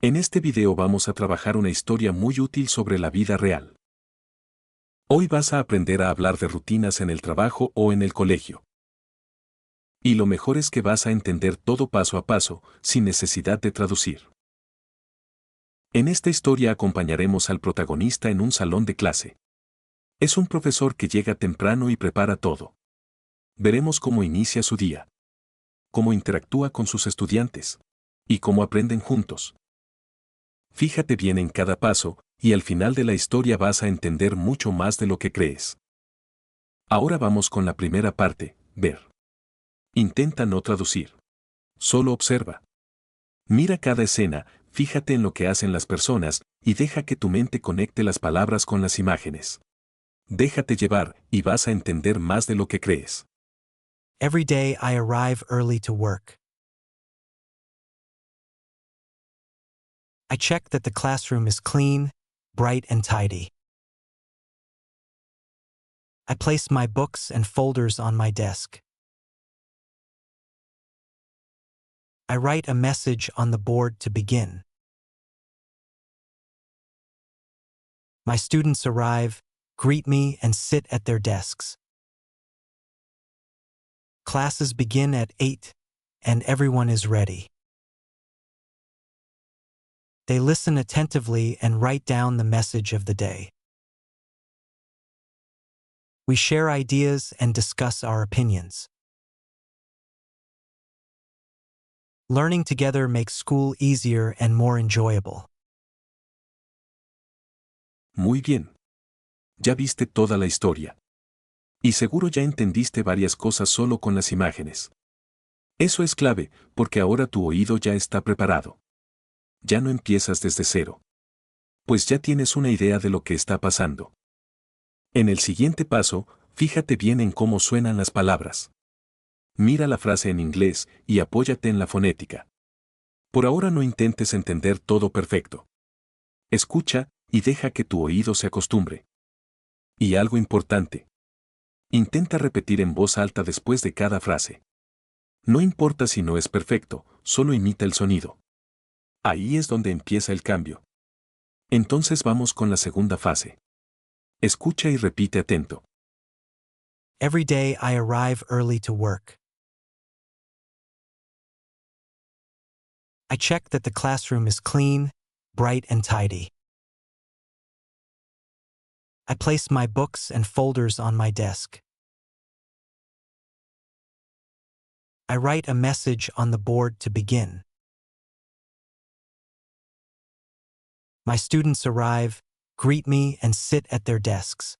En este video vamos a trabajar una historia muy útil sobre la vida real. Hoy vas a aprender a hablar de rutinas en el trabajo o en el colegio. Y lo mejor es que vas a entender todo paso a paso, sin necesidad de traducir. En esta historia acompañaremos al protagonista en un salón de clase. Es un profesor que llega temprano y prepara todo. Veremos cómo inicia su día, cómo interactúa con sus estudiantes y cómo aprenden juntos. Fíjate bien en cada paso, y al final de la historia vas a entender mucho más de lo que crees. Ahora vamos con la primera parte, ver. Intenta no traducir. Solo observa. Mira cada escena, fíjate en lo que hacen las personas, y deja que tu mente conecte las palabras con las imágenes. Déjate llevar, y vas a entender más de lo que crees. Every day I arrive early to work. I check that the classroom is clean, bright, and tidy. I place my books and folders on my desk. I write a message on the board to begin. My students arrive, greet me, and sit at their desks. Classes begin at 8, and everyone is ready. They listen attentively and write down the message of the day. We share ideas and discuss our opinions. Learning together makes school easier and more enjoyable. Muy bien. Ya viste toda la historia. Y seguro ya entendiste varias cosas solo con las imágenes. Eso es clave, porque ahora tu oído ya está preparado. Ya no empiezas desde cero. Pues ya tienes una idea de lo que está pasando. En el siguiente paso, fíjate bien en cómo suenan las palabras. Mira la frase en inglés y apóyate en la fonética. Por ahora no intentes entender todo perfecto. Escucha y deja que tu oído se acostumbre. Y algo importante. Intenta repetir en voz alta después de cada frase. No importa si no es perfecto, solo imita el sonido. Ahí es donde empieza el cambio. Entonces vamos con la segunda fase. Escucha y repite atento. Every day I arrive early to work. I check that the classroom is clean, bright, and tidy. I place my books and folders on my desk. I write a message on the board to begin. My students arrive, greet me, and sit at their desks.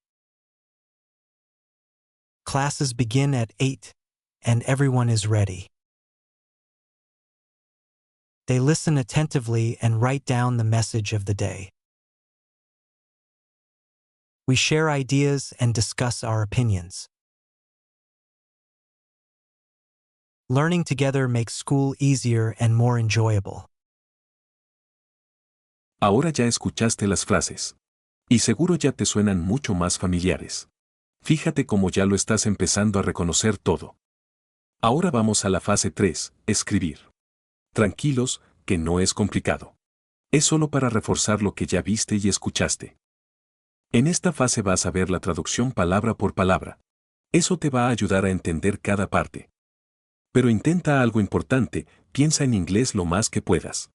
Classes begin at 8, and everyone is ready. They listen attentively and write down the message of the day. We share ideas and discuss our opinions. Learning together makes school easier and more enjoyable. Ahora ya escuchaste las frases. Y seguro ya te suenan mucho más familiares. Fíjate cómo ya lo estás empezando a reconocer todo. Ahora vamos a la fase 3, escribir. Tranquilos, que no es complicado. Es solo para reforzar lo que ya viste y escuchaste. En esta fase vas a ver la traducción palabra por palabra. Eso te va a ayudar a entender cada parte. Pero intenta algo importante, piensa en inglés lo más que puedas.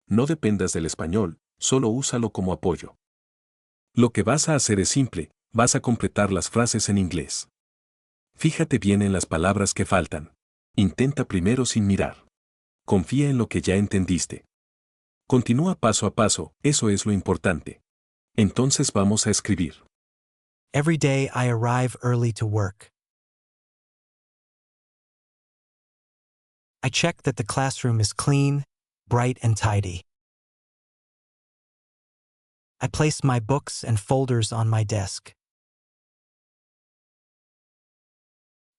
No dependas del español, solo úsalo como apoyo. Lo que vas a hacer es simple, vas a completar las frases en inglés. Fíjate bien en las palabras que faltan. Intenta primero sin mirar. Confía en lo que ya entendiste. Continúa paso a paso, eso es lo importante. Entonces vamos a escribir. Every day I arrive early to work. I check that the classroom is clean, bright, and tidy. I place my books and folders on my desk.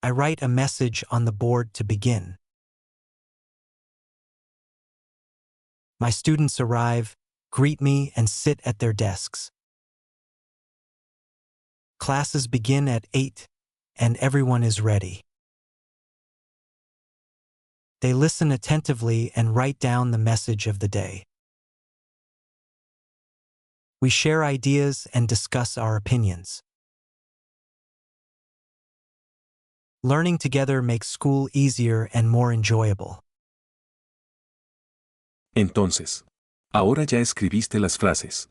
I write a message on the board to begin. My students arrive, greet me, and sit at their desks. Classes begin at 8, and everyone is ready. They listen attentively and write down the message of the day. We share ideas and discuss our opinions. Learning together makes school easier and more enjoyable. Entonces, ahora ya escribiste las frases.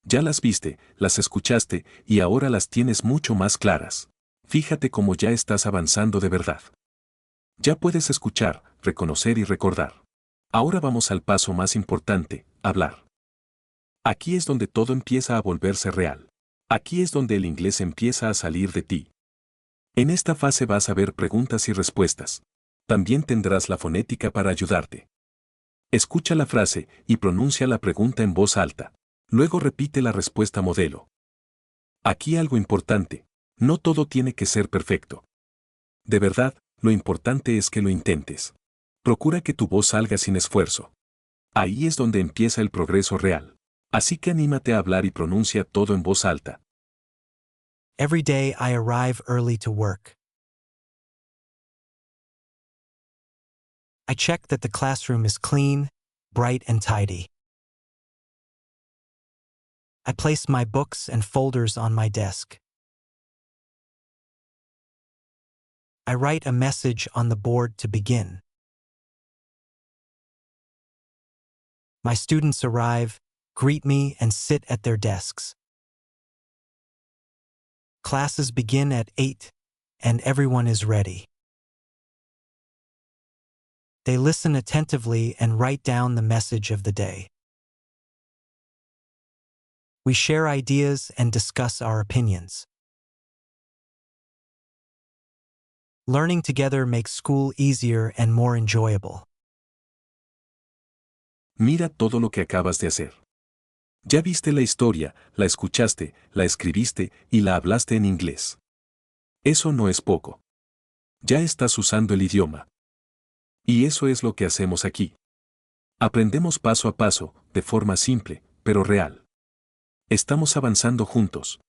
Ya las viste, las escuchaste y ahora las tienes mucho más claras. Fíjate cómo ya estás avanzando de verdad. Ya puedes escuchar, reconocer y recordar. Ahora vamos al paso más importante, hablar. Aquí es donde todo empieza a volverse real. Aquí es donde el inglés empieza a salir de ti. En esta fase vas a ver preguntas y respuestas. También tendrás la fonética para ayudarte. Escucha la frase y pronuncia la pregunta en voz alta. Luego repite la respuesta modelo. Aquí algo importante. No todo tiene que ser perfecto. De verdad, lo importante es que lo intentes. Procura que tu voz salga sin esfuerzo. Ahí es donde empieza el progreso real. Así que anímate a hablar y pronuncia todo en voz alta. Every day I arrive early to work. I check that the classroom is clean, bright, and tidy. I place my books and folders on my desk. I write a message on the board to begin. My students arrive, greet me, and sit at their desks. Classes begin at 8, and everyone is ready. They listen attentively and write down the message of the day. We share ideas and discuss our opinions. Learning together makes school easier and more enjoyable. Mira todo lo que acabas de hacer. Ya viste la historia, la escuchaste, la escribiste y la hablaste en inglés. Eso no es poco. Ya estás usando el idioma. Y eso es lo que hacemos aquí. Aprendemos paso a paso, de forma simple, pero real. Estamos avanzando juntos.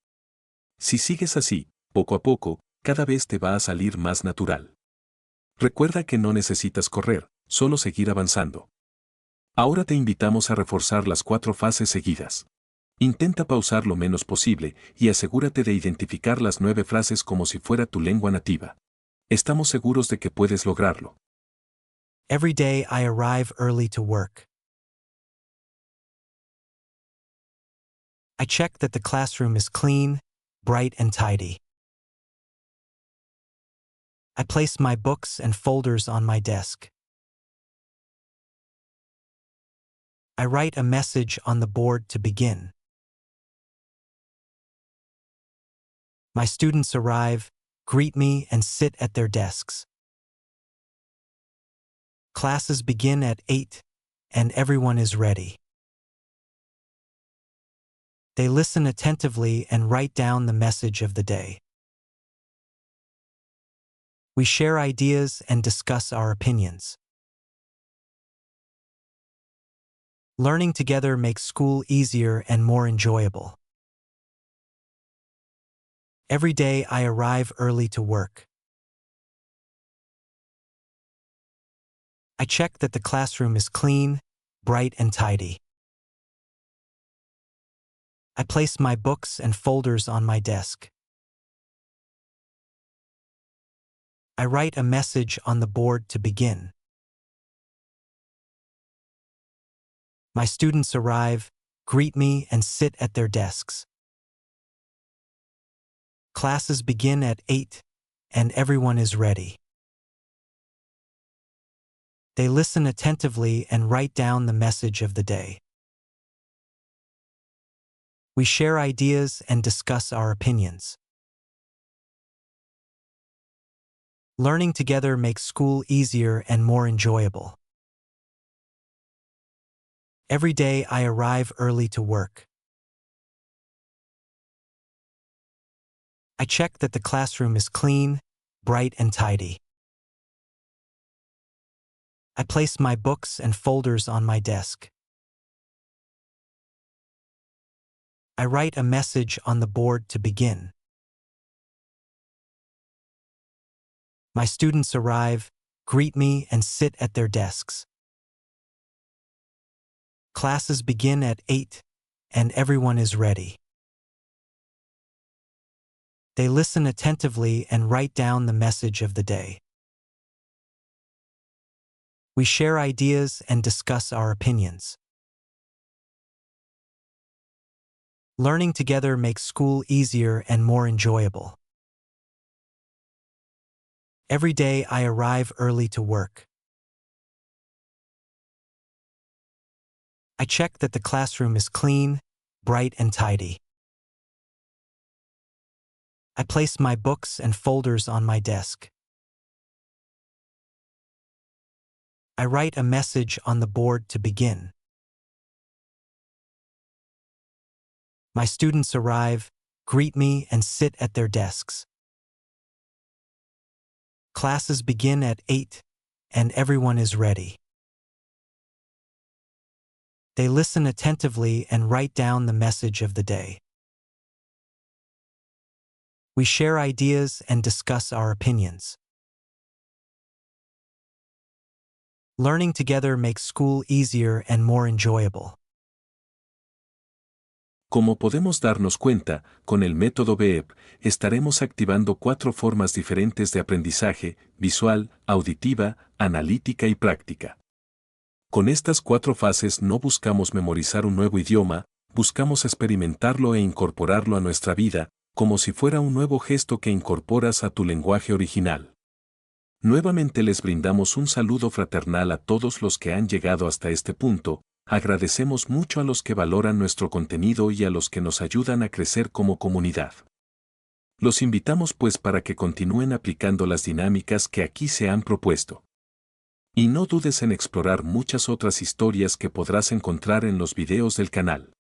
Si sigues así, poco a poco, cada vez te va a salir más natural. Recuerda que no necesitas correr, solo seguir avanzando. Ahora te invitamos a reforzar las 4 fases seguidas. Intenta pausar lo menos posible y asegúrate de identificar las 9 frases como si fuera tu lengua nativa. Estamos seguros de que puedes lograrlo. Every day I arrive early to work. I check that the classroom is clean, bright, and tidy. I place my books and folders on my desk. I write a message on the board to begin. My students arrive, greet me, and sit at their desks. Classes begin at 8, and everyone is ready. They listen attentively and write down the message of the day. We share ideas and discuss our opinions. Learning together makes school easier and more enjoyable. Every day I arrive early to work. I check that the classroom is clean, bright, and tidy. I place my books and folders on my desk. I write a message on the board to begin. My students arrive, greet me, and sit at their desks. Classes begin at 8, and everyone is ready. They listen attentively and write down the message of the day. We share ideas and discuss our opinions. Learning together makes school easier and more enjoyable. Every day I arrive early to work. I check that the classroom is clean, bright, and tidy. I place my books and folders on my desk. I write a message on the board to begin. My students arrive, greet me, and sit at their desks. Classes begin at 8, and everyone is ready. They listen attentively and write down the message of the day. We share ideas and discuss our opinions. Learning together makes school easier and more enjoyable. Every day I arrive early to work. I check that the classroom is clean, bright, and tidy. I place my books and folders on my desk. I write a message on the board to begin. My students arrive, greet me, and sit at their desks. Classes begin at 8, and everyone is ready. They listen attentively and write down the message of the day. We share ideas and discuss our opinions. Learning together makes school easier and more enjoyable. Como podemos darnos cuenta, con el método V.E.E.P. estaremos activando 4 formas diferentes de aprendizaje: visual, auditiva, analítica y práctica. Con estas 4 fases no buscamos memorizar un nuevo idioma, buscamos experimentarlo e incorporarlo a nuestra vida, como si fuera un nuevo gesto que incorporas a tu lenguaje original. Nuevamente les brindamos un saludo fraternal a todos los que han llegado hasta este punto. Agradecemos mucho a los que valoran nuestro contenido y a los que nos ayudan a crecer como comunidad. Los invitamos pues para que continúen aplicando las dinámicas que aquí se han propuesto. Y no dudes en explorar muchas otras historias que podrás encontrar en los videos del canal.